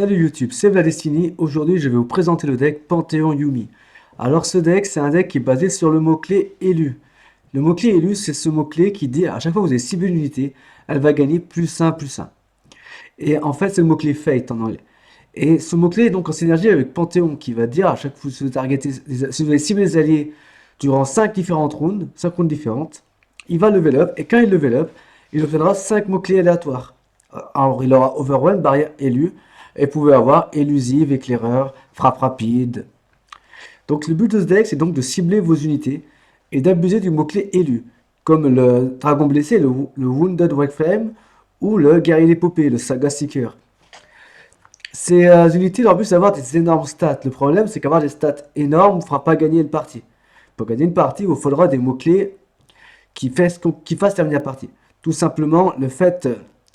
Salut YouTube, c'est Vladestini. Aujourd'hui, je vais vous présenter le deck Panthéon Yumi. Alors, ce deck, c'est un deck qui est basé sur le mot-clé élu. Le mot-clé élu, c'est ce mot-clé qui dit à chaque fois que vous avez ciblé une unité, elle va gagner +1/+1. Et en fait, c'est le mot-clé Fate en anglais. Et ce mot-clé est donc en synergie avec Panthéon qui va dire à chaque fois que vous targetez, si vous avez ciblé les alliés durant 5 différentes rounds, 5 rounds différentes, il va level up. Et quand il level up, il obtiendra 5 mots-clés aléatoires. Alors, il aura Overwhelm, barrière élue. Et vous pouvez avoir élusive, éclaireur, frappe rapide. Donc le but de ce deck, c'est donc de cibler vos unités et d'abuser du mot-clé élu, comme le dragon blessé, le Wounded White Flame, ou le guerrier d'épopée, le Saga Seeker. Ces unités, leur but, c'est d'avoir des énormes stats. Le problème, c'est qu'avoir des stats énormes ne fera pas gagner une partie. Pour gagner une partie, il vous faudra des mots-clés qui fassent terminer la partie. Tout simplement, le fait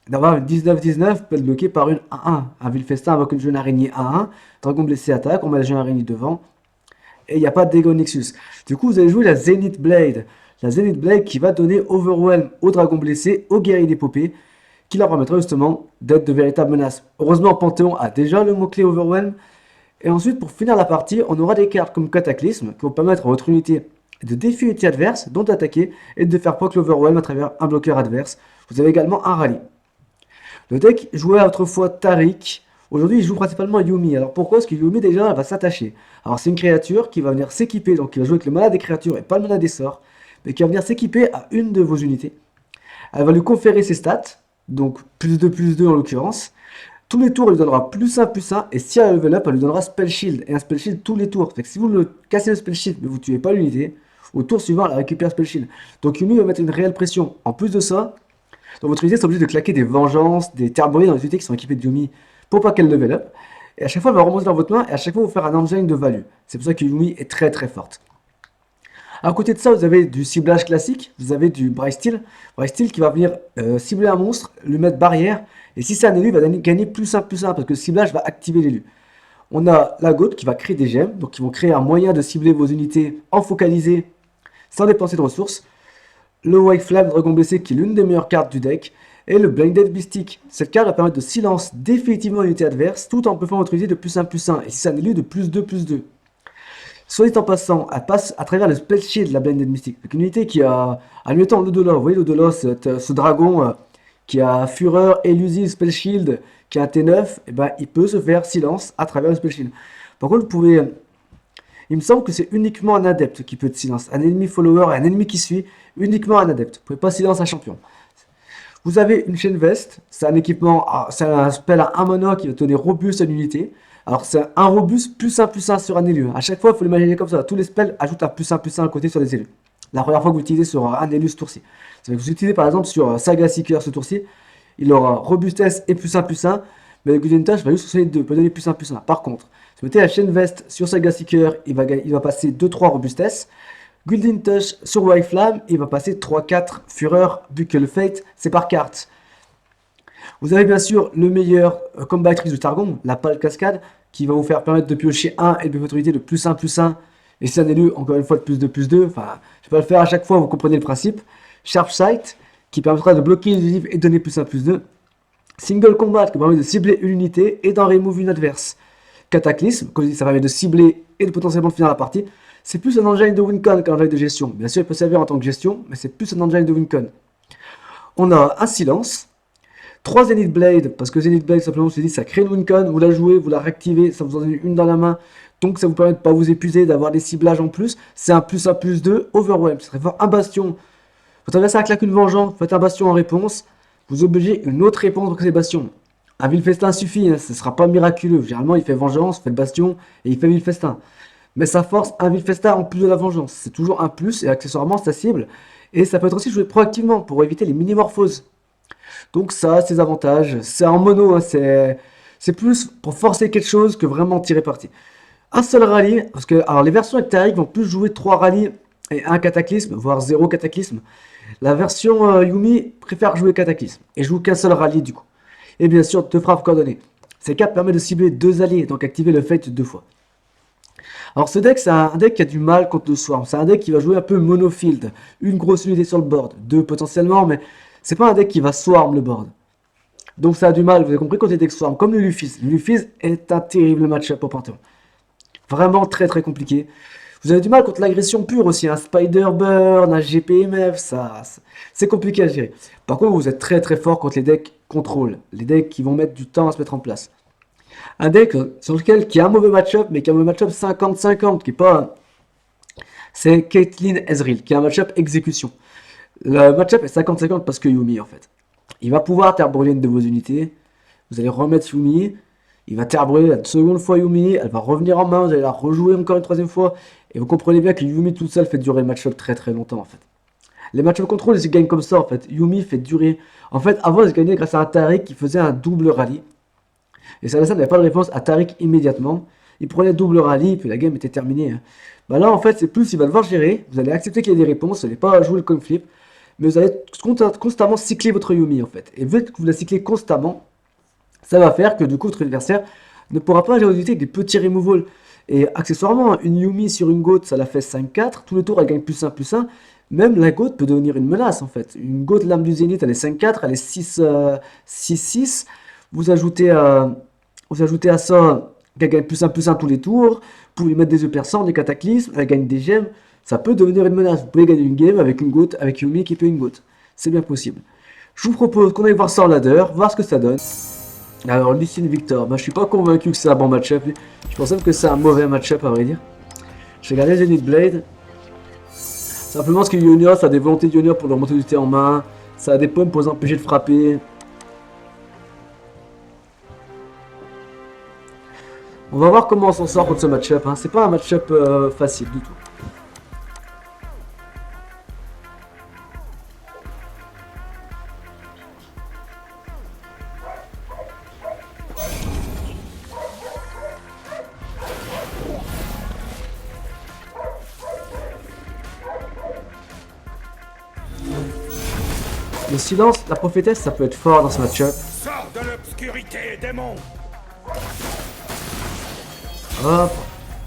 d'avoir une 19-19 peut être bloqué par une 1-1. Un Vilfestin avec une jeune araignée 1-1. Dragon blessé attaque, on met la jeune araignée devant. Et il n'y a pas de Dagon Nexus. Du coup, vous allez jouer la Zenith Blade. La Zenith Blade qui va donner Overwhelm au dragon blessé, au guerrier d'épopée, qui leur permettra justement d'être de véritables menaces. Heureusement, Panthéon a déjà le mot-clé Overwhelm. Et ensuite, pour finir la partie, on aura des cartes comme Cataclysme qui vont permettre à votre unité de défier une unité adverse, dont d'attaquer, et de faire proc l'Overwhelm à travers un bloqueur adverse. Vous avez également un rallye. Le deck jouait autrefois Taric. Aujourd'hui, il joue principalement Yumi. Alors pourquoi? Parce que Yumi, déjà, elle va s'attacher. Alors c'est une créature qui va venir s'équiper, donc qui va jouer avec le mana des créatures et pas le mana des sorts, mais qui va venir s'équiper à une de vos unités. Elle va lui conférer ses stats, donc +2/+2 en l'occurrence. Tous les tours, elle lui donnera +1/+1, et si elle level up, elle lui donnera Spell Shield, et un Spell Shield tous les tours. Fait que si vous le cassez le Spell Shield, mais vous ne tuez pas l'unité, au tour suivant, elle récupère Spell Shield. Donc Yumi va mettre une réelle pression. En plus de ça, donc votre unité est obligée de claquer des vengeances, des terbories dans les unités qui sont équipées de Yumi pour pas qu'elle level up. Et à chaque fois, elle va remonter dans votre main et à chaque fois, vous faire un engine de value. C'est pour ça que Yumi est très très forte. À côté de ça, vous avez du ciblage classique, vous avez du Bryce Steel. Bryce Steel qui va venir cibler un monstre, lui mettre barrière, et si c'est un élu, il va gagner +1/+1 parce que le ciblage va activer l'élu. On a la Goat qui va créer des gemmes, donc qui vont créer un moyen de cibler vos unités en focalisé sans dépenser de ressources. Le White Flame Dragon blessé qui est l'une des meilleures cartes du deck, et le Blinded Mystic. Cette carte va permettre de silence définitivement l'unité adverse tout en buffant votre unité de +1/+1, et si c'est un élu de +2/+2. Soit dit en passant, elle passe à travers le Spell Shield de la Blinded Mystic. Donc une unité qui a, admettons l'Odola, vous voyez l'Odola, ce dragon qui a Fureur, Elusive, Spell Shield, qui a un T9, et ben il peut se faire silence à travers le Spell Shield. Par contre, vous pouvez... Il me semble que c'est uniquement un adepte qui peut être silence. Un ennemi follower et un ennemi qui suit, uniquement un adepte. Vous ne pouvez pas silence un champion. Vous avez une chaîne veste, c'est un équipement, c'est un spell à 1 mana qui va donner robuste à l'unité. Alors c'est un robuste +1/+1 sur un élu. À chaque fois, il faut l'imaginer comme ça. Tous les spells ajoutent un +1/+1 à côté sur les élus. La première fois que vous utilisez sur un élu ce tour-ci. Si vous utilisez par exemple sur Saga Seeker ce tour-ci, il aura robustesse et +1/+1, mais le Golden Touch va juste sur les deux, peut donner +1/+1. Par contre, si vous mettez la chaîne veste sur Saga Seeker, il va passer 2-3 robustesse. Golden Touch sur White Flame, il va passer 3-4 fureur, vu que le Fate, c'est par carte. Vous avez bien sûr le meilleur combatrice de Targon, la pâle cascade, qui va vous faire permettre de piocher 1 et de votre unité de +1/+1. Et c'est un élu, encore une fois, de +2/+2. Enfin, je vais pas le faire à chaque fois, vous comprenez le principe. Sharp Sight, qui permettra de bloquer les livres et donner +1/+2. Single Combat, qui permet de cibler une unité et d'en remove une adverse. Cataclysme, comme je dis, ça permet de cibler et de potentiellement finir la partie. C'est plus un engine de wincon qu'un engine de gestion. Bien sûr, il peut servir en tant que gestion, mais c'est plus un engine de wincon. On a un silence, 3 Zenith Blade, parce que Zenith Blade, simplement, je vous dis, ça crée une wincon, vous la jouez, vous la réactivez, ça vous en donne une dans la main, donc ça vous permet de ne pas vous épuiser, d'avoir des ciblages en plus. C'est un +1/+2, Overwhelm, ce serait fort un bastion. Votre adversaire claque une vengeance, faites un bastion en réponse, vous obligez une autre réponse pour ces bastions. Un Vilfestin suffit, hein, ce ne sera pas miraculeux. Généralement, il fait vengeance, fait le bastion, et il fait Vilfestin. Mais ça force un Vilfestin en plus de la vengeance. C'est toujours un plus, et accessoirement, ça cible. Et ça peut être aussi joué proactivement, pour éviter les mini-morphoses. Donc ça a ses avantages. C'est en mono, hein, c'est plus pour forcer quelque chose que vraiment tirer parti. Un seul rallye, parce que alors les versions avec Taric vont plus jouer 3 rallyes et un cataclysme, voire 0 cataclysme. La version Yumi préfère jouer cataclysme, et joue qu'un seul rallye du coup. Et bien sûr, 2 frappes coordonnées. Ces cartes permettent de cibler 2 alliés, donc activer le Fate 2 fois. Alors ce deck, c'est un deck qui a du mal contre le Swarm. C'est un deck qui va jouer un peu monofield. Une grosse unité sur le board, 2 potentiellement, mais c'est pas un deck qui va Swarm le board. Donc ça a du mal, vous avez compris, contre les decks Swarm, comme le Luffy. Le Luffy est un terrible match-up au Panthéon. Vraiment très très compliqué. Vous avez du mal contre l'agression pure aussi, un Spider-Burn, un GPMF, c'est compliqué à gérer. Par contre, vous êtes très très fort contre les decks contrôle, les decks qui vont mettre du temps à se mettre en place. Un deck sur lequel qui a un mauvais match-up, mais qui a un mauvais match-up 50-50, qui est pas... C'est Caitlyn Ezreal, qui a un match-up exécution. Le match-up est 50-50 parce que Yumi, en fait. Il va pouvoir terre brûler une de vos unités. Vous allez remettre Yumi. Il va terre brûler la seconde fois Yumi. Elle va revenir en main. Vous allez la rejouer encore une troisième fois. Et vous comprenez bien que Yumi toute seule fait durer le match-up très très longtemps, en fait. Les match-up contrôle, ils se gagnent comme ça, en fait. Yumi fait durer... En fait, avant, ils se gagnaient grâce à un Taric qui faisait un double rallye. Et ça n'avait pas de réponse à Taric immédiatement. Il prenait double rallye, puis la game était terminée. Bah là, en fait, c'est plus, il va devoir gérer. Vous allez accepter qu'il y ait des réponses. Vous n'allez pas jouer le coin flip. Mais vous allez constamment cycler votre Yumi, en fait. Et vu que vous la cyclez constamment, ça va faire que du coup, votre adversaire ne pourra pas gérer avec des petits removals. Et accessoirement, une Yumi sur une Goat, ça la fait 5-4. Tous les tours, elle gagne +1/+1. Même la Goat peut devenir une menace, en fait. Une Goat lame du Zénith, elle est 5-4, elle est 6-6. Vous ajoutez à ça qu'elle gagne +1/+1 tous les tours. Vous pouvez lui mettre des œufs perçants, des cataclysmes, elle gagne des gemmes. Ça peut devenir une menace. Vous pouvez gagner une game avec une Goat, avec Yumi qui peut une Goat. C'est bien possible. Je vous propose qu'on aille voir ça en ladder, voir ce que ça donne. Alors, Lucien Victor, je suis pas convaincu que c'est un bon match-up. Je pense même que c'est un mauvais match-up, à vrai dire. Je vais regarder Zenith Blade. Simplement parce que Ionia, ça a des volontés d'Ionia pour leur monter du thé en main. Ça a des pommes pour les empêcher de frapper. On va voir comment on s'en sort contre ce match-up. C'est pas un match-up facile du tout. Le silence, la prophétesse, ça peut être fort dans ce match-up. Sors de l'obscurité, démon! Hop,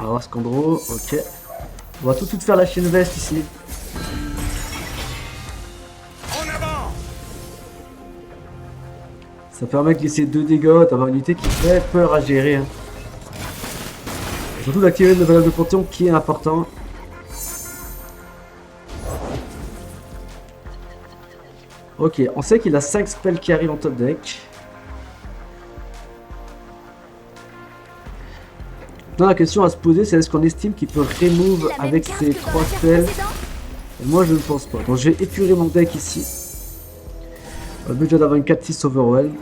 alors Scandro, ok. On va tout de suite faire la chaîne veste ici. En avant! Ça permet de glisser 2 dégâts, d'avoir une unité qui fait peur à gérer. Et surtout d'activer le level de Panthéon qui est important. Ok, on sait qu'il a 5 spells qui arrivent en top deck. Maintenant, la question à se poser, c'est est-ce qu'on estime qu'il peut remove avec ses 3 spells? Et moi, je ne pense pas. Donc, je vais épurer mon deck ici. Le but d'avoir une 4-6 overwhelm.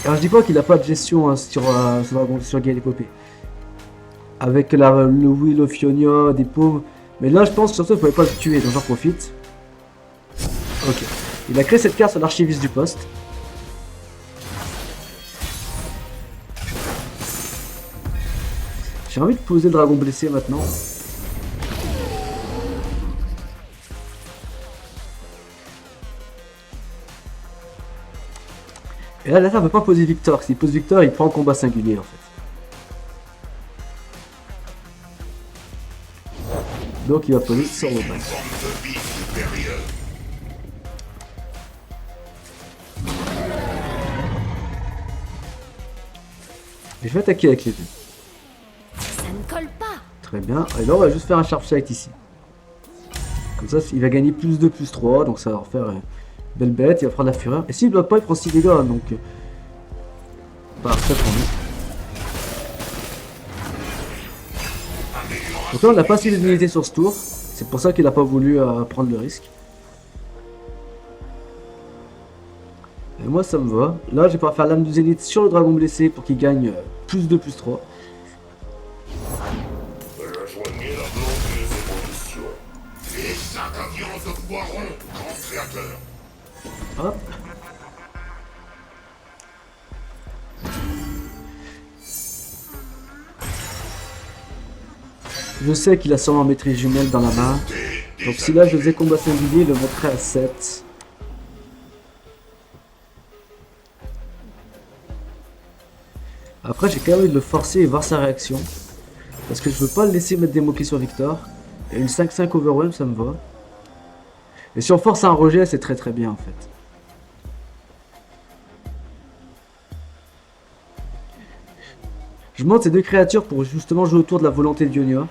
Alors, je dis pas qu'il n'a pas de gestion sur Gale Epopée. Avec le Will of Ionia, des pauvres. Mais là, je pense que surtout, il ne pouvait pas le tuer, donc j'en profite. Ok. Il a créé cette carte sur l'archiviste du poste. J'ai envie de poser le dragon blessé maintenant. Et là, on ne peut pas poser Victor. S'il pose Victor, il prend combat singulier en fait. Donc il va poser sur le bas. Et je vais attaquer avec les deux. Ça ne colle pas. Très bien. Et là on va juste faire un sharp sight ici. Comme ça il va gagner +2/+3. Donc ça va refaire une belle bête. Il va prendre la fureur. Et s'il ne bloque pas il prend 6 dégâts. Donc parfait pour nous. Donc là on n'a pas assez d'unité sur ce tour. C'est pour ça qu'il n'a pas voulu prendre le risque. Et moi ça me va. Là je vais pouvoir faire l'âme du zénith sur le dragon blessé pour qu'il gagne +2/+3. Rejoignez la blonde des évolutions. Les 5 avions de Poiron, grand créateur. Hop. Je sais qu'il a sûrement maîtrise jumelle dans la main. Donc si là je faisais combat singulier, il le montrait à 7. Après j'ai quand même envie de le forcer et voir sa réaction. Parce que je veux pas le laisser mettre des mots-clés sur Victor. Et une 5-5 overwhelm ça me va. Et si on force un rejet c'est très très bien en fait. Je monte ces deux créatures pour justement jouer autour de la volonté d'Ionia.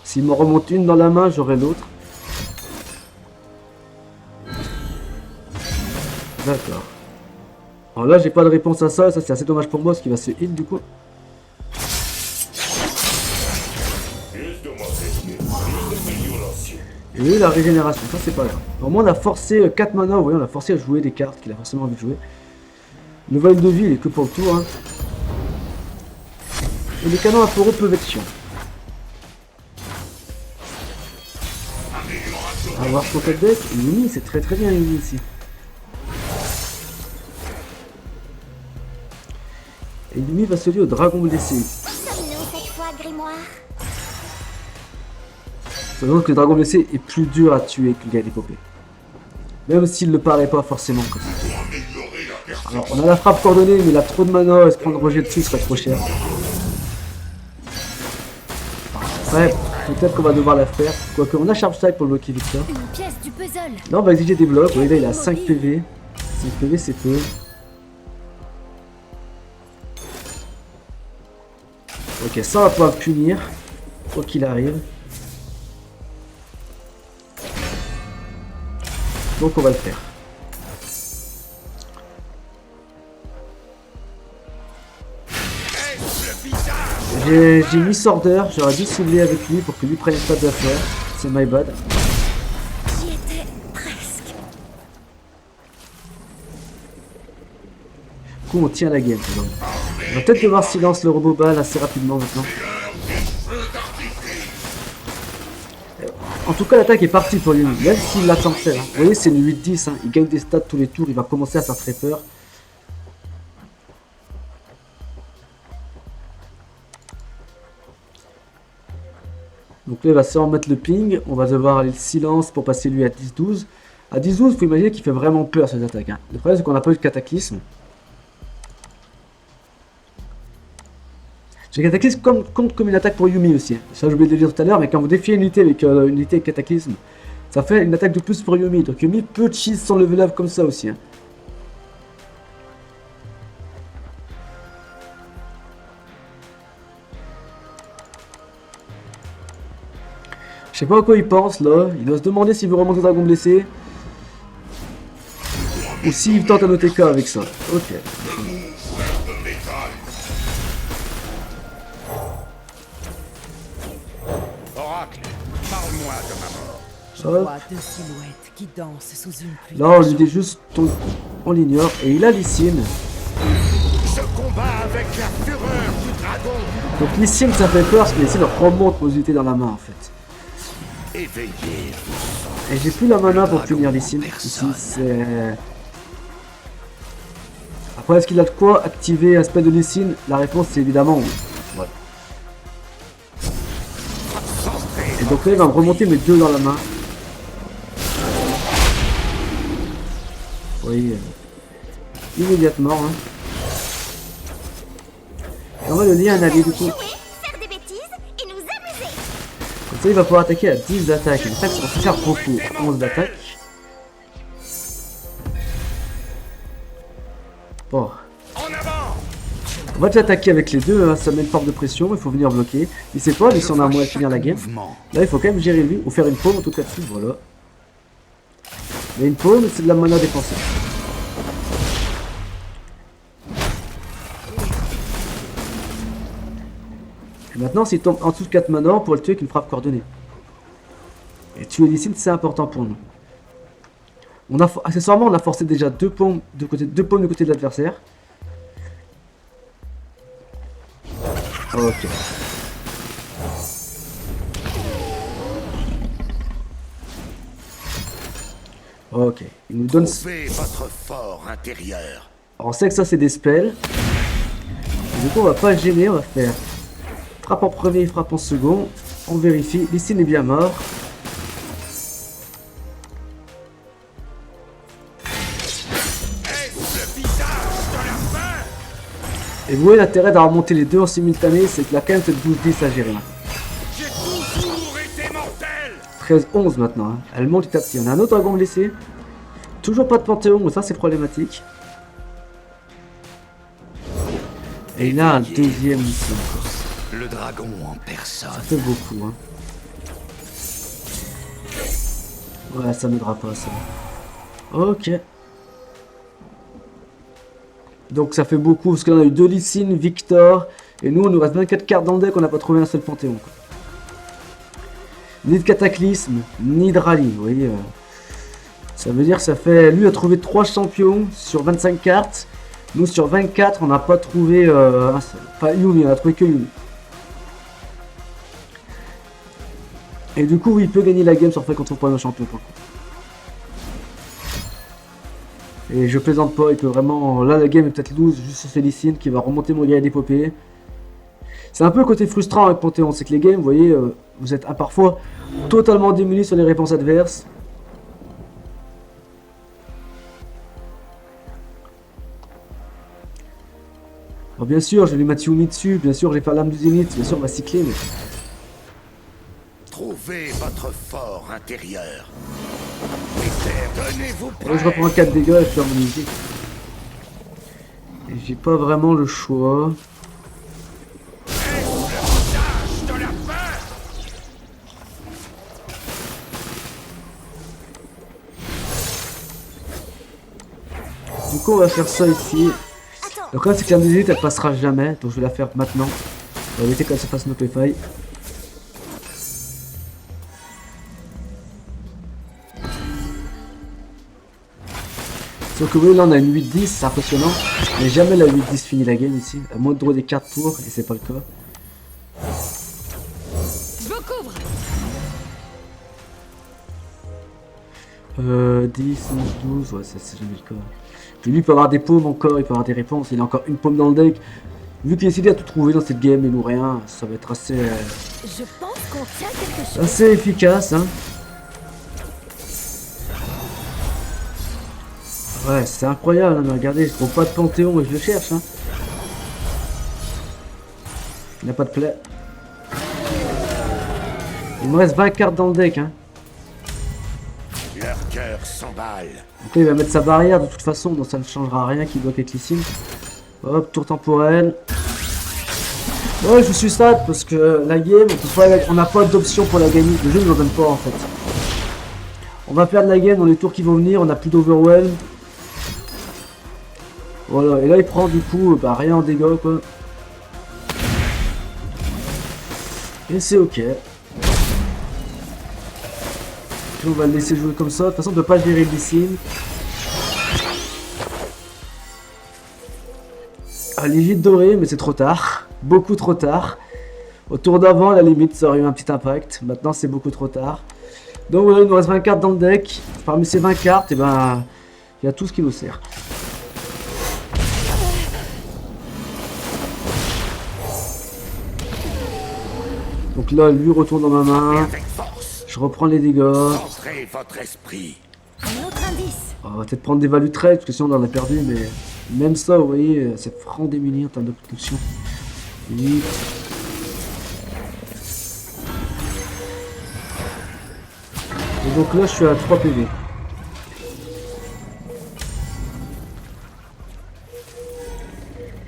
S'il m'en remonte une dans la main, j'aurai l'autre. D'accord. Alors là, j'ai pas de réponse à ça. Ça, c'est assez dommage pour moi, parce qu'il va se heal du coup. Et lui, la régénération, ça c'est pas grave. Normalement, on a forcé 4 mana, vous voyez, on a forcé à jouer des cartes qu'il a forcément envie de jouer. Le vol de vie, il est que pour le tour. Hein. Et les canons à fourreau peuvent être chiants. On va voir son tête deck. Yumi, c'est très très bien Yumi ici. Et Yumi va se lier au dragon blessé. Sommes-nous cette fois, Grimoire? Sachant que le dragon blessé est plus dur à tuer que le gars d'épopée. Même s'il ne le paraît pas forcément comme ça. Alors on a la frappe coordonnée, mais il a trop de mana, et se prendre rejet dessus serait trop cher. Ouais, peut-être qu'on va devoir la faire. Quoique on a Sharp Strike pour le bloquer Victor. Une pièce du puzzle. Là on va exiger des blocs, vous voyez là il a 5 PV. 5 PV c'est peu. Ok, ça on va pouvoir le punir. Quoi qu'il arrive. Donc on va le faire. J'ai mis Sorder, j'aurais dû cibler avec lui pour que lui prenne une table d'affaires. C'est my bad. J'y étais presque. Du coup on tient la game. On va peut-être devoir silence le robot ball assez rapidement maintenant. En tout cas l'attaque est partie pour lui, même s'il l'attend faire. Hein. Vous voyez c'est le 8-10, hein. Il gagne des stats tous les tours, il va commencer à faire très peur. Donc là il va seulement mettre le ping, on va devoir aller le silence pour passer lui à 10-12. À 10-12 il faut imaginer qu'il fait vraiment peur cette attaque. Hein. Le problème c'est qu'on n'a pas eu de cataclysme. J'ai cataclysme compte comme une attaque pour Yumi aussi. Hein. Ça j'ai oublié de le dire tout à l'heure, mais quand vous défiez une unité avec une unité avec cataclysme, ça fait une attaque de plus pour Yumi. Donc Yumi peut cheese son level up comme ça aussi. Hein. Je sais pas à quoi il pense là, il doit se demander s'il veut remonter le dragon blessé. Ou s'il tente un OTK avec ça. Ok. Oracle, parle-moi de ma mort. Je Hop. vois deux silhouettes qui dansent sous une pluie. Là on lui dit juste on l'ignore. Et il a Lysine. Je combats avec la fureur du dragon. Donc Lysine ça fait peur parce que Lysine remonte vos unités dans la main en fait. Éveillez. Et j'ai plus la mana pour punir Lysine. Ici c'est... Après est-ce qu'il a de quoi activer aspect de Lysine? La réponse c'est évidemment oui. Voilà. Et donc là il va me remonter mes deux dans la main. Oui. Immédiatement. Hein. Et on va le lier à un allié du coup. Jouer, faire des bêtises et nous amuser. Comme ça il va pouvoir attaquer à 10 d'attaque. En fait ça va faire beaucoup. 11 d'attaque. Bon. En avant. On va déjà attaquer avec les deux, hein. Ça met une forme de pression, il faut venir bloquer. Il sait pas, lui si on a un moyen de finir la game. Là il faut quand même gérer lui, ou faire une paume en tout cas dessus, voilà. Mais une paume c'est de la mana défensive. Et maintenant s'il tombe en dessous de 4 mana, on pourra le tuer avec une frappe coordonnée. Et tuer Lysine c'est important pour nous. Accessoirement on a forcé déjà 2 paumes de côté, du côté de l'adversaire. Ok. Ok. Il nous donne... Trouvez votre fort intérieur. Alors, on sait que ça c'est des spells. Du coup on va pas gêner, on va faire frappe en premier, frappe en second. On vérifie. Lysine est bien mort. Est-ce le visage de la fin? Et vous voyez l'intérêt d'avoir monté les deux en simultané, c'est qu'il a quand même cette 12-10 à gérer. J'ai toujours été mortel. 13-11 maintenant. Hein. Elle monte petit à petit. On a un autre dragon blessé. Toujours pas de Panthéon, mais ça c'est problématique. Et il a un deuxième Lee quoi. Le dragon en personne. Ça fait beaucoup, hein. Ouais, ça m'aidera pas, ça. Ok. Donc ça fait beaucoup, parce qu'on a eu 2 Lee Sin, Victor, et nous, on nous reste 24 cartes dans le deck, on n'a pas trouvé un seul Panthéon, quoi. Ni de Cataclysme, ni de Rallye, vous voyez. Ça veut dire que ça fait... Lui a trouvé 3 champions sur 25 cartes. Nous, sur 24, on n'a pas trouvé un seul. Enfin, Yuumi, on a trouvé que Yuumi. Et du coup, il peut gagner la game sur fait quand on trouve pas nos champions, par contre. Et je plaisante pas, il peut vraiment... Là, la game est peut-être loose, juste sur Félicine qui va remonter mon gars d'épopée. C'est un peu le côté frustrant avec Panthéon, c'est que les games, vous voyez, vous êtes parfois totalement démunis sur les réponses adverses. Alors bien sûr, je vais lui mettre Yuumi dessus, bien sûr, je vais faire l'âme du Zénith, bien sûr, on va cycler, mais... Trouvez votre fort intérieur. Tenez-vous Là, je reprends 4 dégâts et je perds mon musique. Et j'ai pas vraiment le choix. de la peur. Du coup, on va faire ça ici. Le problème, c'est que l'âme du Zénith, elle passera jamais, donc je vais la faire maintenant. On va éviter qu'elle se fasse Notify. Donc vous voyez là on a une 8-10, c'est impressionnant. Mais jamais la 8-10 finit la game ici. À moins de draw des cartes pour, et c'est pas le cas. Je vous couvre. 10, 11, 12, ouais c'est jamais le cas. Puis lui il peut avoir des paumes encore, il peut avoir des réponses, il a encore une paume dans le deck. Vu qu'il a décidé à tout trouver dans cette game et nous rien, ça va être assez... Je pense qu'on tient quelque chose. assez efficace hein. Ouais, c'est incroyable, hein, mais regardez, je trouve pas de Panthéon et je le cherche. Hein. Il n'a pas de play. Il me reste 20 cartes dans le deck. Hein. Leur cœur s'emballe. Donc là, il va mettre sa barrière de toute façon, donc ça ne changera rien qu'il bloque avec les signes. Hop, tour temporel. Ouais, je suis sad parce que la game, on n'a pas d'option pour la gagner. Le jeu ne nous en donne pas en fait. On va perdre la game dans les tours qui vont venir, on n'a plus d'overwhelm. Voilà, et là il prend du coup bah, rien en dégâts quoi. Et c'est ok. Puis on va le laisser jouer comme ça. De toute façon on ne peut pas gérer les signes. Ah, l'égide dorée, mais c'est trop tard. Beaucoup trop tard. Au tour d'avant, à la limite, ça aurait eu un petit impact. Maintenant, c'est beaucoup trop tard. Donc voilà, il nous reste 20 cartes dans le deck. Parmi ces 20 cartes, et ben, il y a tout ce qui nous sert. Donc là, lui retourne dans ma main. Avec force. Je reprends les dégâts. Centrez votre esprit. Un autre indice. On va peut-être prendre des values trade, parce que sinon on en a perdu, mais même ça, vous voyez, c'est franc démuni en termes de production. 8. Et donc là, je suis à 3 PV.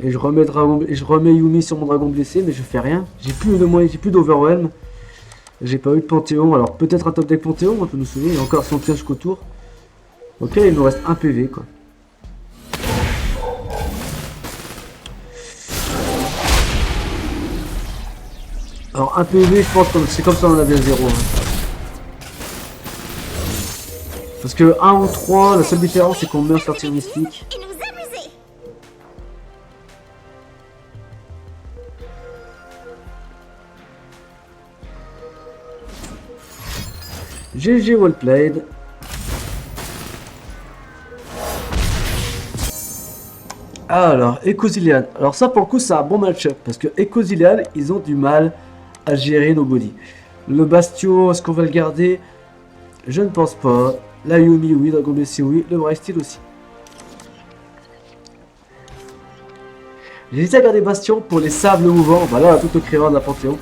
Et je remets Yuumi sur mon dragon blessé, mais je fais rien. J'ai plus de moyens, j'ai plus d'overwhelm. J'ai pas eu de Panthéon, alors peut-être un top deck Panthéon, on peut nous souvenir, il y a encore son piège jusqu'au tour. Ok, il nous reste un PV quoi. Alors un PV, je pense que c'est comme ça on en avait 0. Hein. Parce que 1 ou 3, la seule différence c'est qu'on meurt sur tir mystique. Et nous amuser. GG well played. Alors, Ecozilian. Alors ça pour le coup c'est un bon match-up. Parce que Ecozilian, ils ont du mal à gérer nos bodies. Le Bastion, est-ce qu'on va le garder? Je ne pense pas. La Yuumi, oui. Dragon blessé, oui. Le Brightsteel aussi. J'ai hésité à garder Bastion pour les sables mouvants. Bah là, tout le créateur de la Panthéon.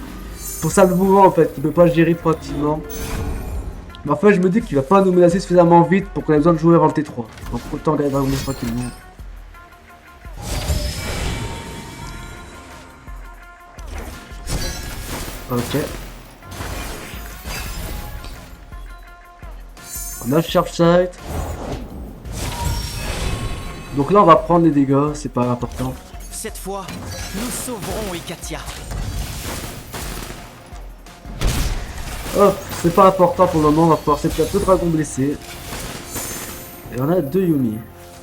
Pour sables mouvants, en fait, qui ne peut pas le gérer proactivement. Mais en fait, je me dis qu'il va pas nous menacer suffisamment vite pour qu'on ait besoin de jouer avant le T3. Donc autant garder Dragon blessé tranquillement. Ok. On a le Sharp Sight. Donc là on va prendre les dégâts, c'est pas important. Cette fois, nous sauverons Ikatia. Hop, c'est pas important pour le moment, on va pouvoir accepter un peu de dragon blessé. Et on a 2 Yumi.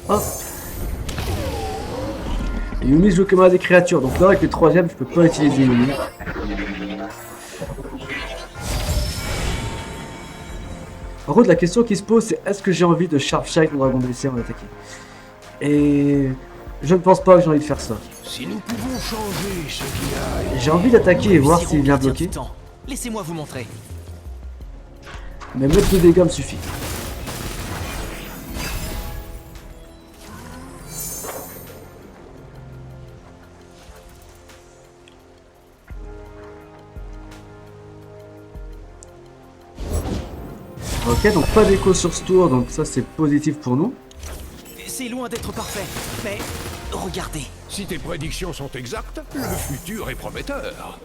Hop. Et Yumi joue comme à des créatures, donc là avec le 3ème je peux pas utiliser Yumi. Par contre la question qui se pose c'est est-ce que j'ai envie de Sharp Sight mon dragon blessé en attaquer? Et je ne pense pas que j'ai envie de faire ça. Si nous pouvons changer ce qu'il y a... J'ai envie d'attaquer et voir Réussirons s'il vient gardien bloquer. du temps. Laissez-moi vous montrer. Mais mettre 2 dégâts me suffit. Ok, donc pas d'écho sur ce tour, donc ça c'est positif pour nous. C'est loin d'être parfait, mais regardez. Si tes prédictions sont exactes, le futur est prometteur.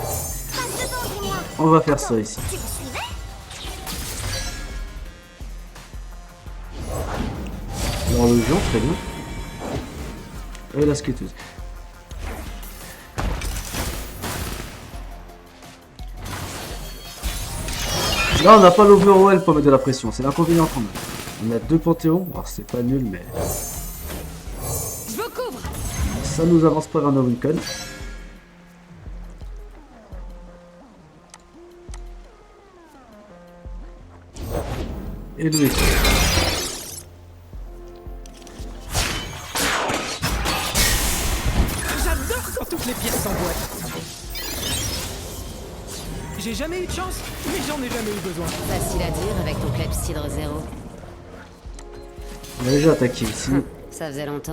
Passe devant, dis-moi. On va faire ça ici. Tu me suivais? Alors le géant, très bien. Et la skateuse. Là on n'a pas l'overwhelm pour mettre de la pression, c'est l'inconvénient quand même. On a 2 panthéons, alors c'est pas nul mais... Je vous couvre. Ça nous avance pas vers Novincon. Et le écho. J'adore quand toutes les pièces s'emboîtent. J'ai jamais eu de chance, mais j'en ai jamais eu besoin. Facile à dire avec ton clepsydre 0. On a déjà attaqué ici. Ça faisait longtemps.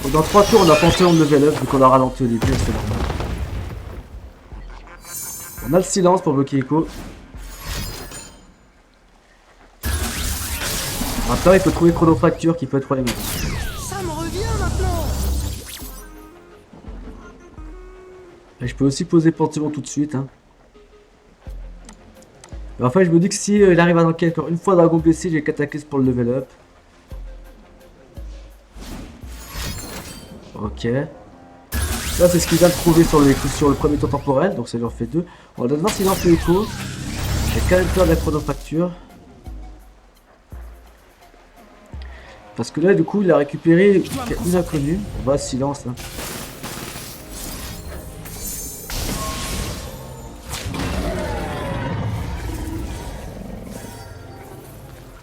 Donc, dans 3 tours on a panthéon de level up vu qu'on a ralenti au début, c'est normal. On a le silence pour bloquer Echo. Après il peut trouver chronofracture qui peut être problématique. Ça me revient maintenant. Et je peux aussi poser panthéon tout de suite. Hein. Mais enfin je me dis que si il arrive à tanker encore une fois dragon blessé, j'ai qu'attaquer pour le level up. Ok. Là c'est ce qu'il vient de trouver sur le premier tour temporel, donc ça lui en fait 2. On va voir s'il en fait écho. J'ai quand même peur de la chronofracture. Parce que là du coup il a récupéré une inconnue. On va silence hein.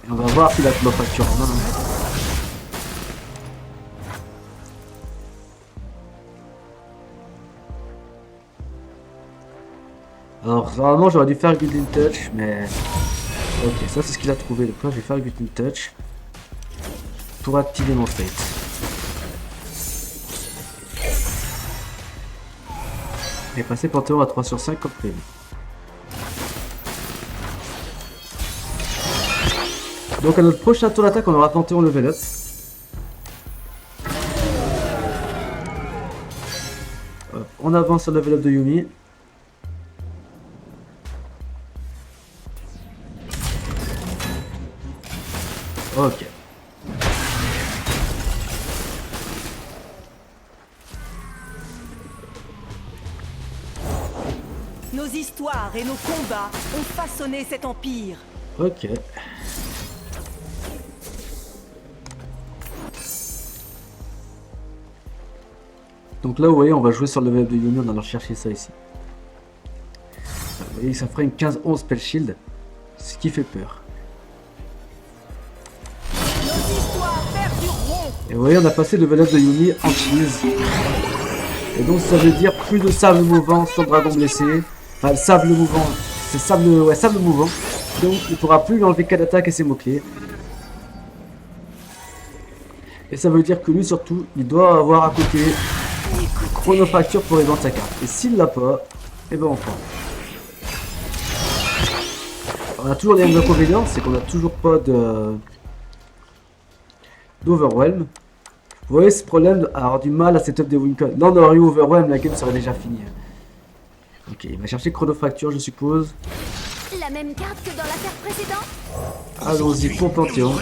Et on va voir s'il a la chronofracture en main. Hein. Alors normalement j'aurais dû faire Guiding Touch mais... Ok ça c'est ce qu'il a trouvé, donc là je vais faire Guiding Touch pour activer mon fate. Et passer Panthéon à 3 sur 5 comme prévu. Donc à notre prochain tour d'attaque on aura Panthéon level up. Hop, on avance sur le level up de Yumi. Ok. Nos histoires et nos combats ont façonné cet empire. Ok. Donc là vous voyez on va jouer sur le level de Yumi en allant chercher ça ici. Vous voyez ça ferait une 15-11 spell shield. Ce qui fait peur. Nos histoires perdureront. Et vous voyez on a passé le level up de Yumi en cheese. Et donc ça veut dire plus de sable mouvant sur dragon blessé. Enfin le sable mouvant. C'est sable, ouais, sable mouvant. Donc il ne pourra plus lui enlever qu'à d'attaque et ses mots-clés. Et ça veut dire que lui surtout il doit avoir à côté chronofracture pour éventer sa carte. Et s'il l'a pas, et ben on prend. On a toujours les mêmes inconvénients, c'est qu'on a toujours pas de d'Overwhelm. Vous voyez ce problème à avoir du mal à setup des Wincon. Là on aurait eu Overwhelm, la game serait déjà finie. Ok, il va chercher Chronofracture je suppose. La même carte que dans l'affaire précédente. Allons-y pour Panthéon.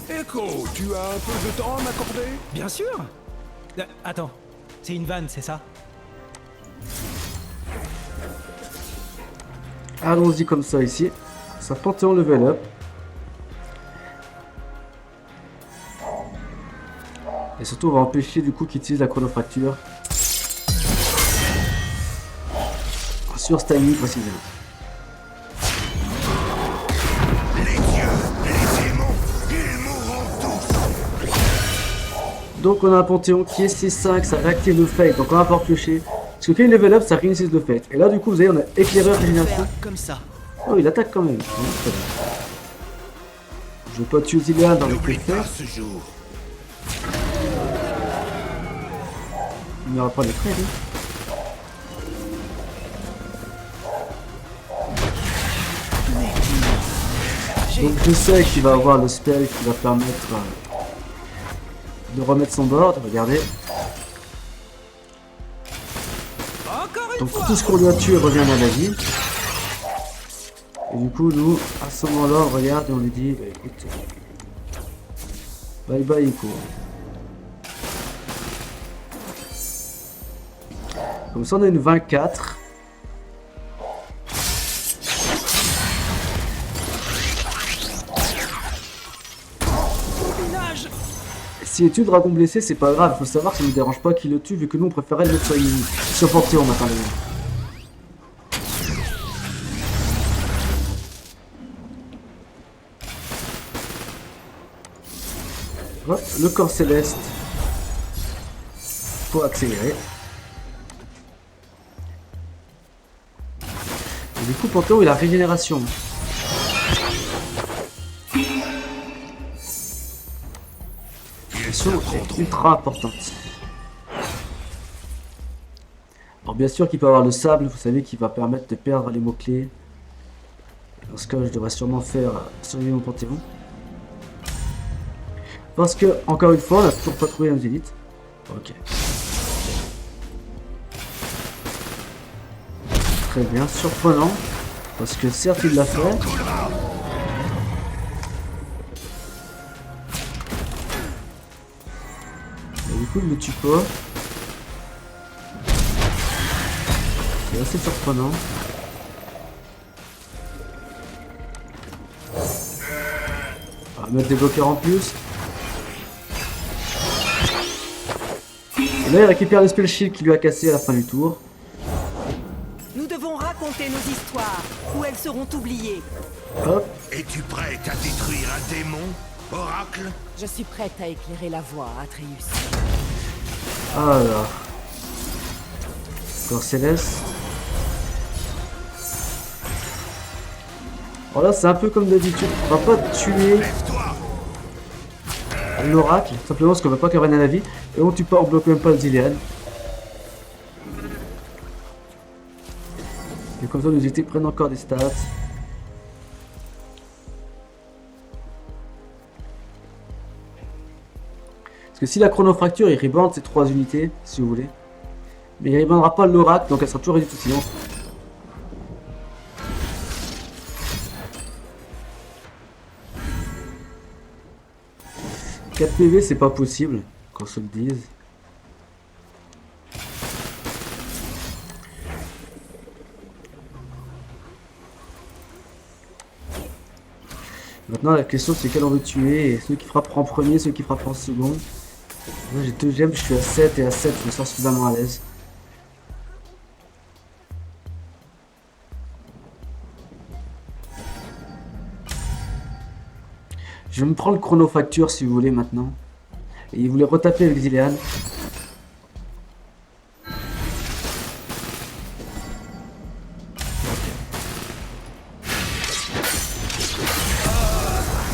Echo, tu as un peu de temps à m'accorder? Bien sûr. Attends, c'est une vanne, c'est ça? Allons-y comme ça ici. Ça Panthéon level up. Et surtout on va empêcher du coup qu'il utilise la Chronofracture. Sur Stymy précisément. Les dieux, les démons, ils mourront tous. Donc on a un Panthéon qui est C5, ça réactive le Fate, donc on va pouvoir piocher. Parce que quand il level up, ça réinitialise le Fate. Et là du coup vous voyez on a éclaireur régénération. Comme ça. Oh il attaque quand même. Je vais pas tuer Zilean dans le N'oublie préfet. pas ce jour. Il n'y aura pas de trade. Donc je sais qu'il va avoir le spell qui va permettre de remettre son board, regardez. Encore une Donc fois. tout ce qu'on lui a tué revient à la vie. Et du coup nous, à ce moment-là, on regarde et on lui dit, bah, écoute, bye bye Ico. Comme ça on a une 24. Si il tue Dragon blessé, c'est pas grave, faut savoir que ça ne nous dérange pas qu'il le tue, vu que nous on préférait le mettre sur Panthéon maintenant. Hop, le corps céleste pour accélérer. Et du coup, Panthéon il a régénération. Est ultra importante. Alors bien sûr qu'il peut avoir le sable, vous savez, qui va permettre de perdre les mots-clés. Dans ce cas, je devrais sûrement faire survivre mon Panthéon. Parce que, encore une fois, on n'a toujours pas trouvé un élite. Ok. Très bien, surprenant. Parce que certes il l'a fait. Et du coup il ne tue pas. C'est assez surprenant. On va mettre des bloqueurs en plus. Et là il récupère le spell shield qui lui a cassé à la fin du tour. Nous devons raconter nos histoires, ou elles seront oubliées. Hop. Es-tu prête à détruire un démon, Oracle? Je suis prête à éclairer la voie, Atreus. Alors. Corps céleste. Alors là c'est un peu comme d'habitude. On va pas tuer Lève-toi. l'oracle, simplement parce qu'on veut pas qu'elle revienne à la vie. Et on tue pas, on bloque même pas le Zilean. Et comme ça nos unités prennent encore des stats. Parce que si la chronofracture il rebande ces 3 unités, si vous voulez. Mais il rebandera pas l'oracle, donc elle sera toujours réduite au silence. « 4 PV c'est pas possible, qu'on se le dise. Maintenant la question c'est quel on veut tuer, et ceux qui frapperont en premier, ceux qui frapperont en second. Moi j'ai 2 gemmes, je suis à 7 et à 7 je me sens suffisamment à l'aise. Je vais me prendre le chronofacture si vous voulez maintenant. Et il voulait retaper avec Zilean.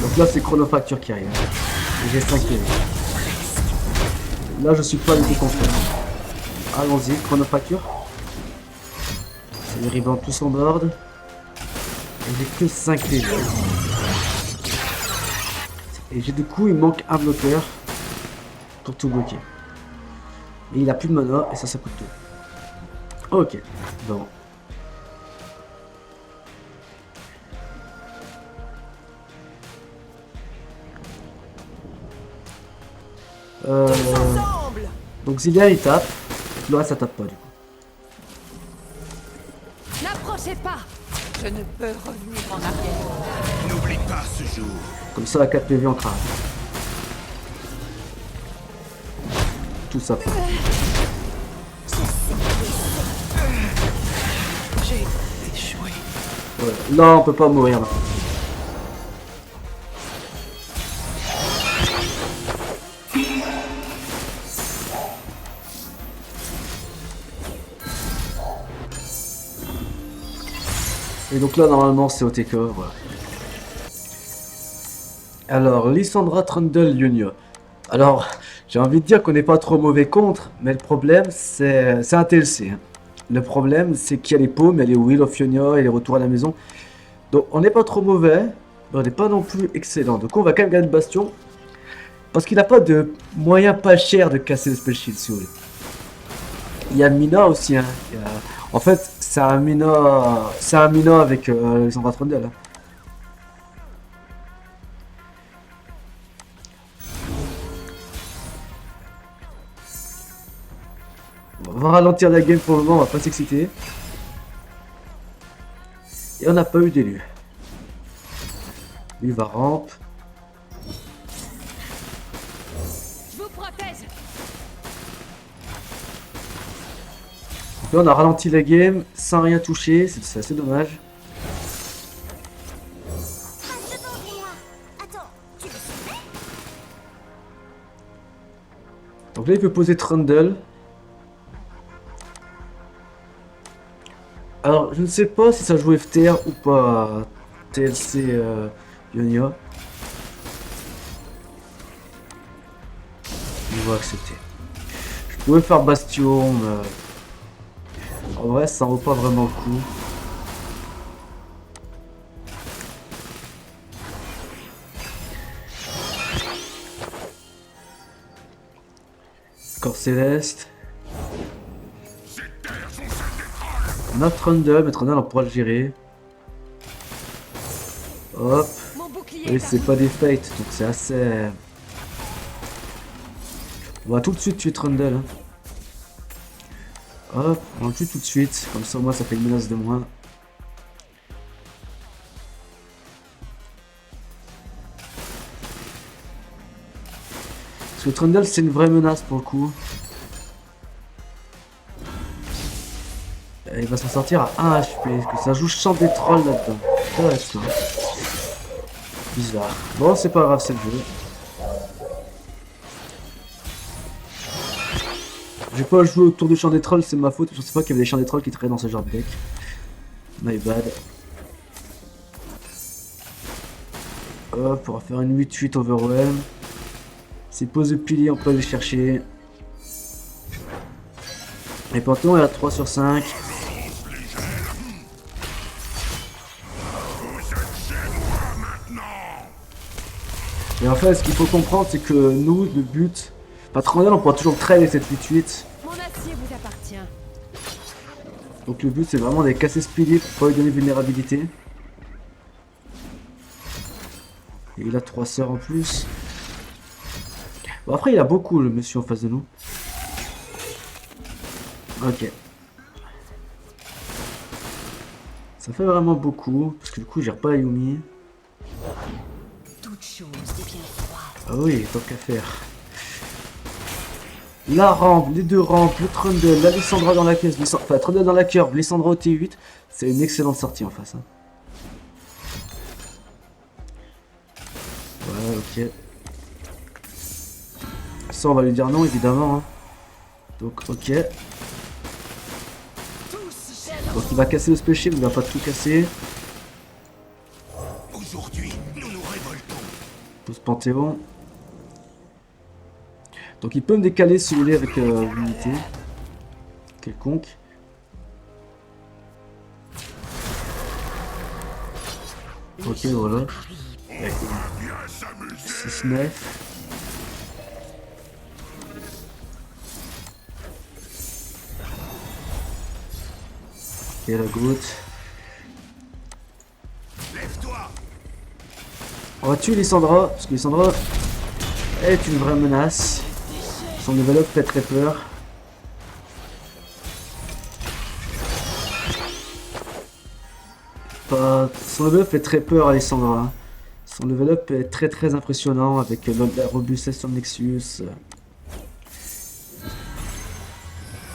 Donc là c'est chronofacture qui arrive. Et j'ai 5 PV. Là je suis pas du tout confiant. Allons-y, chronofacture. C'est les ribans tous en board. Et j'ai que 5 PV. Et du coup, il manque un bloqueur pour tout bloquer. Et il a plus de mana et ça coûte tout. Ok, bon. Ensemble. Donc Zilia il tape, le reste ça tape pas du coup. N'approchez pas. Je ne peux revenir en arrière. N'oublie pas ce jour. Comme ça à 4 PV en crâne. Tout ça part. J'ai échoué. Ouais. Là on peut pas mourir là. Et donc là normalement c'est OTK, voilà. Alors Lissandra Trundle Yunia. Alors j'ai envie de dire qu'on n'est pas trop mauvais contre, mais le problème c'est un TLC. Hein. Le problème c'est qu'il y a les paumes, il y a les Wheel of Yunia et les retours à la maison. Donc on n'est pas trop mauvais, mais on n'est pas non plus excellent. Donc on va quand même gagner le bastion. Parce qu'il n'a pas de moyen pas cher de casser le spell shield si vous voulez. Il y a Mina aussi. Hein. En fait c'est un Mina avec Lissandra Trundle. Hein. On va ralentir la game pour le moment, on va pas s'exciter. Et on n'a pas eu d'élu. Lui va rampe. Je vous protège. Donc là on a ralenti la game sans rien toucher, c'est assez dommage. Passe devant moi. Attends, tu le sais? Donc là il peut poser Trundle. Alors je ne sais pas si ça joue FTR ou pas TLC Ionia. On va accepter. Je pouvais faire Bastion, mais en vrai ça en vaut pas vraiment le coup. Corps céleste. On a Trundle, mais Trundle on pourra le gérer. Hop. Mon bouclier. Et c'est pas des fates, donc c'est assez... On va tout de suite tuer Trundle. Hein. Hop, on le tue tout de suite, comme ça au moins ça fait une menace de moins. Parce que Trundle c'est une vraie menace pour le coup. Et il va s'en sortir à 1 HP, parce que ça joue chant des trolls là-dedans. Intéressant. Bizarre. Bon c'est pas grave, c'est le jeu. J'ai pas joué autour du champ des trolls, c'est ma faute. Je sais pas qu'il y avait des champs des trolls qui traînaient dans ce genre de deck. My bad. Hop, on va faire une 8-8 overwhelm. C'est pose de pilier, on peut aller chercher. Et Panthéon est à 3 sur 5. Et en fait, ce qu'il faut comprendre, c'est que nous, le but... Pas Trundle, on pourra toujours traîner cette 8-8. Mon acier vous appartient. Donc le but, c'est vraiment d'aller casser ce pilier pour pas lui donner vulnérabilité. Et il a 3 sœurs en plus. Bon, après, il a beaucoup, le monsieur en face de nous. Ok. Ça fait vraiment beaucoup, parce que du coup, je gère pas la Yumi. Toute chose devient froide. Ah oui, tant qu'à faire. La rampe, les deux rampes, le Trundle, la Lissandra dans la caisse, enfin Trundle dans la curve, Lissandra au T8, c'est une excellente sortie en face. Hein. Ouais, ok. Ça, on va lui dire non, évidemment. Hein. Donc, ok. Donc, il va casser le special, il va pas tout casser. Aujourd'hui, nous nous révoltons. Pose Panthéon. Donc il peut me décaler si vous voulez avec l'unité. Quelconque. Ok, voilà. Bien s'amuser. 6-9. Ok, la goutte. Lève-toi. On va tuer Lissandra, parce que Lissandra est une vraie menace. Son level up fait très peur. Son level up fait très peur à Lissandra. Hein. Son level up est très impressionnant avec la robustesse sur le Nexus.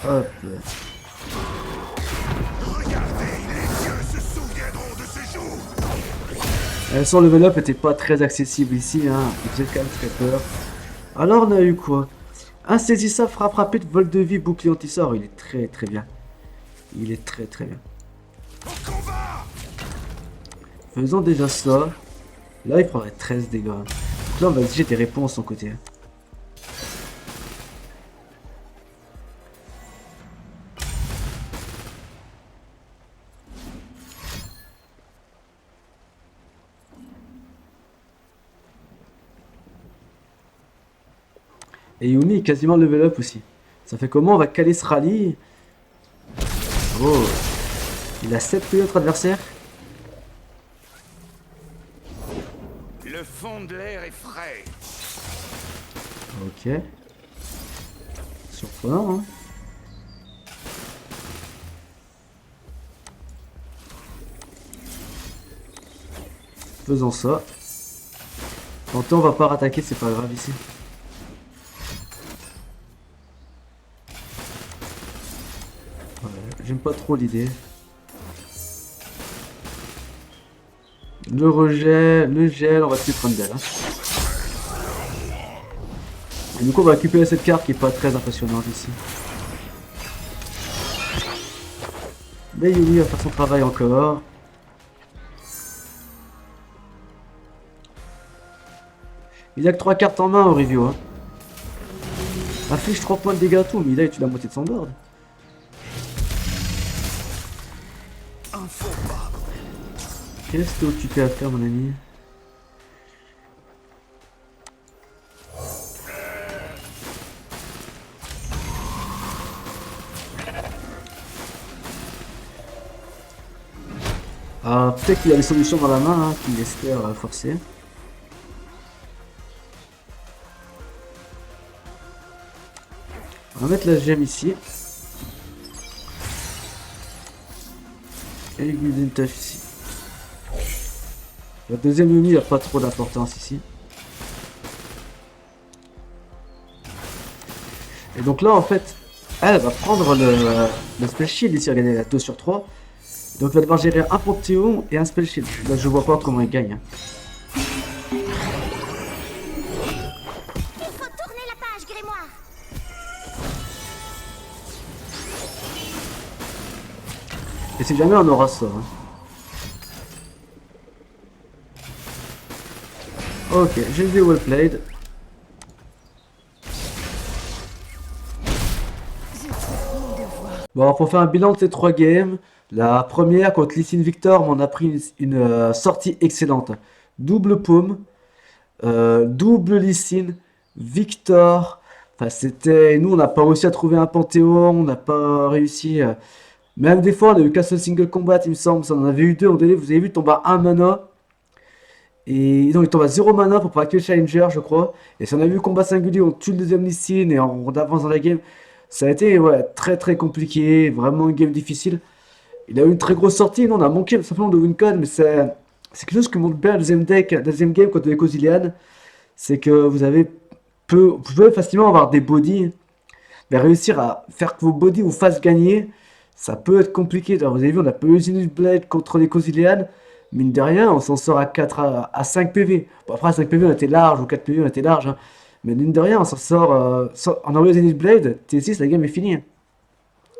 Hop. Regardez, les dieux se souviendront de ce jour. Son level up était pas très accessible ici, hein. Il faisait quand même très peur. Alors on a eu quoi? Insaisissable, frappe rapide, vol de vie, bouclier anti-sort. Il est très bien. Il est très bien. Au combat. Faisons déjà ça. Là il prendrait 13 dégâts. Donc là on va exiger des réponses de son côté. Et Yumi est quasiment level up aussi. Ça fait comment? On va caler ce rallye. Oh. Il a 7 PV notre adversaire. Le fond de l'air est frais. Ok. Surprenant, hein. Faisons ça. Tantôt on va pas rattaquer, c'est pas grave ici. J'aime pas trop l'idée. Le rejet, le gel, on va se prendre d'elle. Hein. Et du coup on va récupérer cette carte qui est pas très impressionnante ici. Mais Yumi va faire son travail encore. Il a que 3 cartes en main au review. Hein. Affiche 3 points de dégâts à tout, mais il a eu la moitié de son board. Qu'est-ce que t'es occupé à faire, mon ami? Ah, peut-être qu'il y a des solutions dans la main hein, qu'il espère forcer. On va mettre la gemme ici. Et le Golden Touch ici. La deuxième Yumi n'a pas trop d'importance ici. Et donc là en fait, elle va prendre le spell shield ici, regardez, elle a 2 sur 3. Donc elle va devoir gérer un Panthéon et un spell shield. Là je vois pas comment elle gagne. Hein. Il faut tourner la page, Grimoire. Et si jamais on aura ça. Hein. Ok, j'ai vu well played. Bon, pour faire un bilan de ces 3 games, la première contre Lee Sin Victor, on a pris une sortie excellente. Double paume, double Lee Sin, Victor. Enfin, c'était. Nous, on n'a pas réussi à trouver un Panthéon, on n'a pas réussi. Même des fois, on a eu qu'un seul single combat, il me semble. Ça, on en avait eu 2. Vous avez vu, il tombe à 1 mana. Et donc il tombe à 0 mana pour pouvoir activer le Challenger, je crois. Et si on a vu combat singulier, on tue le deuxième Lee Sin et on avance dans la game. Ça a été ouais, très compliqué, vraiment une game difficile. Il a eu une très grosse sortie, nous on a manqué simplement de win-con, mais c'est quelque chose que montre bien le deuxième deck, la deuxième game contre les Kozilian. C'est que vous pouvez facilement avoir des bodies, mais réussir à faire que vos bodies vous fassent gagner, ça peut être compliqué. Alors, vous avez vu, on a pas eu Zenith Blade contre les Kozilian. Mine de rien, on s'en sort à 4 à 5 PV. Bon, après, à 5 PV, on était large, ou 4 PV, on était large. Hein. Mais mine de rien, on s'en sort. En envoyant Zenith Blade, T6, la game est finie.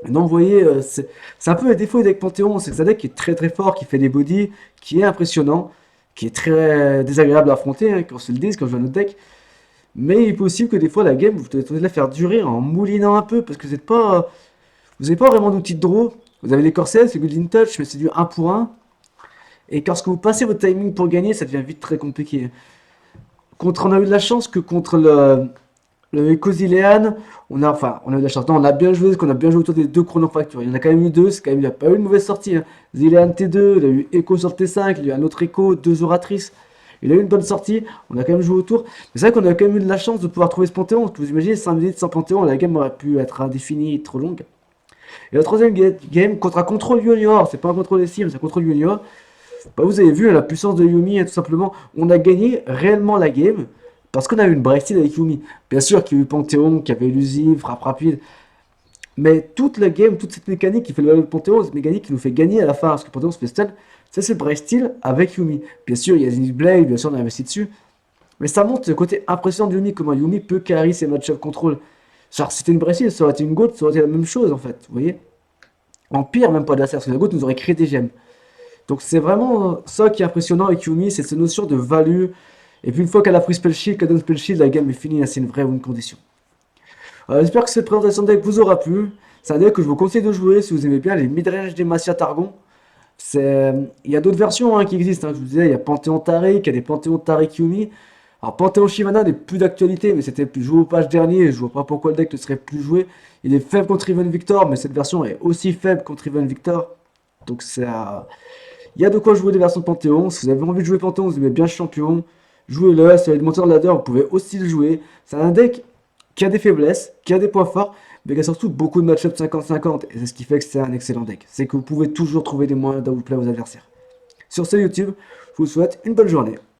Donc, vous voyez, c'est un peu le défaut du deck Panthéon. C'est que c'est un deck qui est très fort, qui fait des bodies, qui est impressionnant, qui est très désagréable à affronter, hein, quand on se le dise, quand je joue à notre deck. Mais il est possible que des fois, la game, vous devez la faire durer en moulinant un peu, parce que vous n'avez pas vraiment d'outils de draw. Vous avez les corsets, c'est Golden Touch, mais c'est du 1 pour 1. Et lorsque vous passez votre timing pour gagner, ça devient vite très compliqué. On a eu de la chance que contre le Echo Zilean, on a eu de la chance. Non, on a bien joué, parce qu'on a bien joué autour des deux chronofractures. Il y en a quand même eu deux, il n'y a pas eu une mauvaise sortie. Hein. Zilean T2, il a eu Echo sur le T5, il y a eu un autre Echo, deux oratrices. Il a eu une bonne sortie, on a quand même joué autour. Mais c'est vrai qu'on a quand même eu de la chance de pouvoir trouver ce Panthéon. Parce que vous imaginez, 5 minutes sans Panthéon, la game aurait pu être indéfinie, trop longue. Et la troisième game, contre un contrôle Junior, c'est pas un contrôle SI, mais c'est un contrôle Junior. Bah, vous avez vu la puissance de Yumi, hein, tout simplement. On a gagné réellement la game parce qu'on a eu une Brexit avec Yumi. Bien sûr qu'il y a eu Panthéon, qu'il y avait Elusive, frappe rapide. Mais toute la game, toute cette mécanique qui fait le Panthéon, cette mécanique qui nous fait gagner à la fin, parce que Panthéon se fait stun, ça c'est Brexit avec Yumi. Bien sûr, il y a Zenith Blade, bien sûr, on a investi dessus. Mais ça montre le côté impressionnant de Yumi, comment Yumi peut carry ses match-up contrôle. Genre, si c'était une Brexit, ça aurait été une GOAT, ça aurait été la même chose en fait, vous voyez. En pire, même pas d'adversaire, parce que la GOAT nous aurait créé des gemmes. Donc c'est vraiment ça qui est impressionnant avec Yumi, c'est cette notion de value. Et puis une fois qu'elle a pris Spell Shield, qu'elle donne Spell Shield, la game est finie, c'est une vraie win condition. J'espère que cette présentation de deck vous aura plu. C'est un deck que je vous conseille de jouer si vous aimez bien les midrange des Massia Targon. Il y a d'autres versions hein, qui existent, hein. Je vous disais, il y a Panthéon Taric, il y a des Panthéon Taric Yumi. Alors Panthéon Shyvana n'est plus d'actualité, mais c'était plus joué au patch dernier, et je vois pas pourquoi le deck ne serait plus joué. Il est faible contre Riven Victor, mais cette version est aussi faible contre Riven Victor. Donc c'est... Il y a de quoi jouer des versions de Panthéon. Si vous avez envie de jouer Panthéon, vous aimez bien champion, jouez-le. Si vous avez de monter dans le ladder, vous pouvez aussi le jouer. C'est un deck qui a des faiblesses, qui a des points forts, mais qui a surtout beaucoup de match-up 50-50. Et c'est ce qui fait que c'est un excellent deck. C'est que vous pouvez toujours trouver des moyens d'outplay vos adversaires. Sur ce YouTube, je vous souhaite une bonne journée.